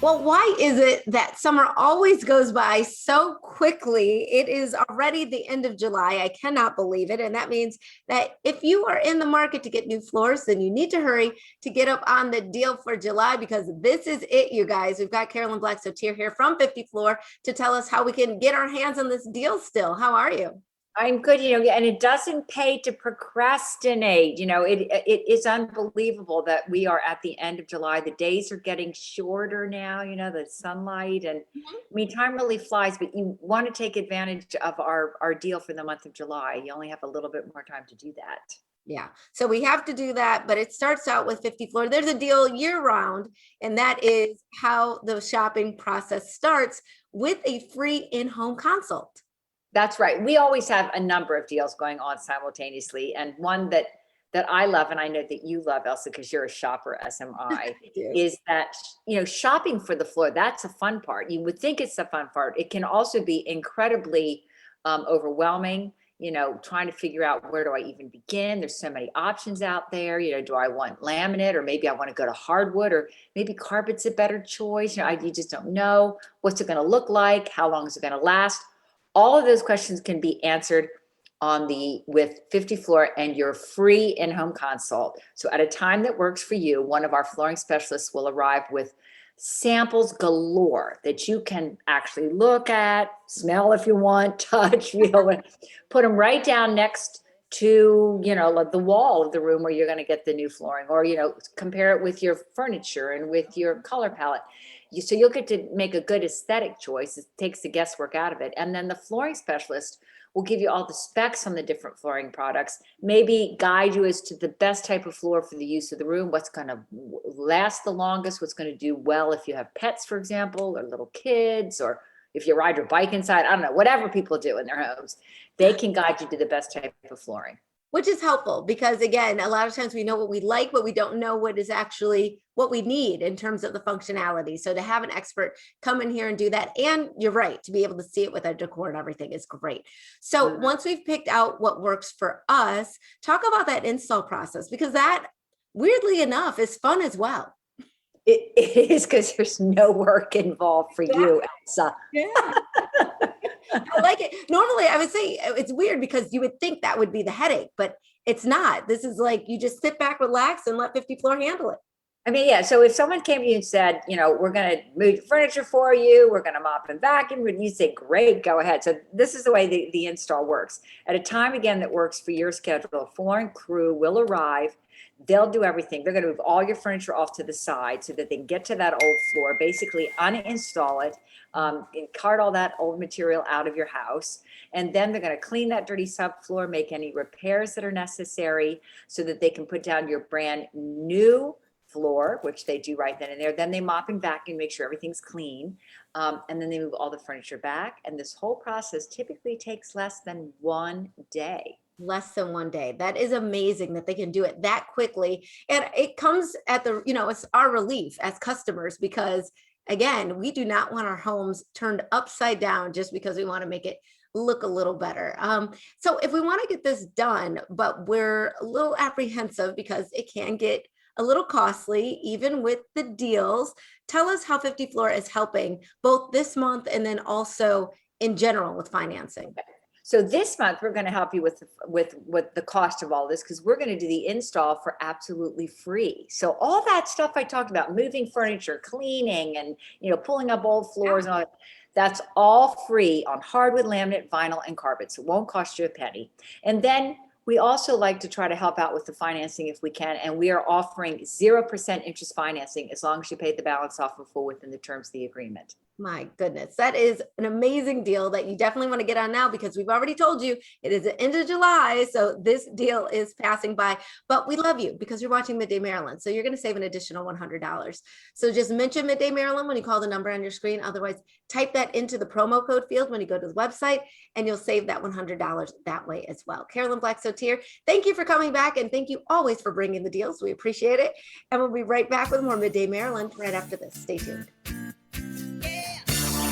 Well, why is it that summer always goes by so quickly? It is already the end of July. I cannot believe it. And that means that if you are in the market to get new floors, then you need to hurry to get up on the deal for July because this is it, you guys. We've got Carolyn Black-Sotier here from 50 Floor to tell us how we can get our hands on this deal still. How are you? I'm good, and it doesn't pay to procrastinate. It is unbelievable that we are at the end of July. The days are getting shorter now, the sunlight and I mean, time really flies, but you want to take advantage of our deal for the month of July. You only have a little bit more time to do that. Yeah, so we have to do that, but it starts out with 50 Floor. There's a deal year round, and that is how the shopping process starts with a free in-home consult. That's right. We always have a number of deals going on simultaneously. And one that I love, and I know that you love, Elsa, because you're a shopper, SMI, is that, shopping for the floor, that's a fun part. You would think it's the fun part. It can also be incredibly overwhelming, trying to figure out where do I even begin? There's so many options out there. Do I want laminate, or maybe I want to go to hardwood, or maybe carpet's a better choice. You just don't know. What's it going to look like? How long is it going to last? All of those questions can be answered with 50 Floor and your free in-home consult. So at a time that works for you, one of our flooring specialists will arrive with samples galore that you can actually look at, smell if you want, touch, feel, and put them right down next to, the wall of the room where you're going to get the new flooring, or, compare it with your furniture and with your color palette. So you'll get to make a good aesthetic choice. It takes the guesswork out of it. And then the flooring specialist will give you all the specs on the different flooring products, maybe guide you as to the best type of floor for the use of the room, what's going to last the longest, what's going to do well if you have pets, for example, or little kids, or if you ride your bike inside, I don't know, whatever people do in their homes, they can guide you to the best type of flooring. Which is helpful because, again, a lot of times we know what we like, but we don't know what is actually what we need in terms of the functionality. So to have an expert come in here and do that, and you're right, to be able to see it with our decor and everything is great. So once we've picked out what works for us, talk about that install process, because that, weirdly enough, is fun as well. It is, because there's no work involved for you, Elsa. Yeah. I like it. Normally, I would say it's weird because you would think that would be the headache, but it's not. This is like you just sit back, relax, and let 50 Floor handle it. I mean, yeah. So if someone came to you and said, we're going to move your furniture for you, we're going to mop and vacuum, and you say, great, go ahead. So this is the way the install works. At a time, again, that works for your schedule, a flooring crew will arrive. They'll do everything. They're going to move all your furniture off to the side so that they can get to that old floor, basically uninstall it, cart all that old material out of your house. And then they're going to clean that dirty subfloor, make any repairs that are necessary so that they can put down your brand new floor, which they do right then and there. Then they mop and vacuum, make sure everything's clean. And then they move all the furniture back. And this whole process typically takes less than 1 day. Less than 1 day. That is amazing that they can do it that quickly. And it comes at the, it's our relief as customers, because again, we do not want our homes turned upside down just because we want to make it look a little better. So if we want to get this done, but we're a little apprehensive because it can get a little costly, even with the deals, tell us how 50 Floor is helping both this month and then also in general with financing. So this month, we're going to help you with the cost of all this, because we're going to do the install for absolutely free. So all that stuff I talked about, moving furniture, cleaning, and pulling up old floors and all that, that's all free on hardwood, laminate, vinyl, and carpets. It won't cost you a penny. And then we also like to try to help out with the financing if we can, and we are offering 0% interest financing as long as you pay the balance off in full within the terms of the agreement. My goodness, that is an amazing deal that you definitely want to get on now, because we've already told you it is the end of July. So this deal is passing by, but we love you because you're watching Midday Maryland. So you're going to save an additional $100. So just mention Midday Maryland when you call the number on your screen. Otherwise, type that into the promo code field when you go to the website, and you'll save that $100 that way as well. Carolyn Black-Sotier, thank you for coming back, and thank you always for bringing the deals. We appreciate it. And we'll be right back with more Midday Maryland right after this. Stay tuned.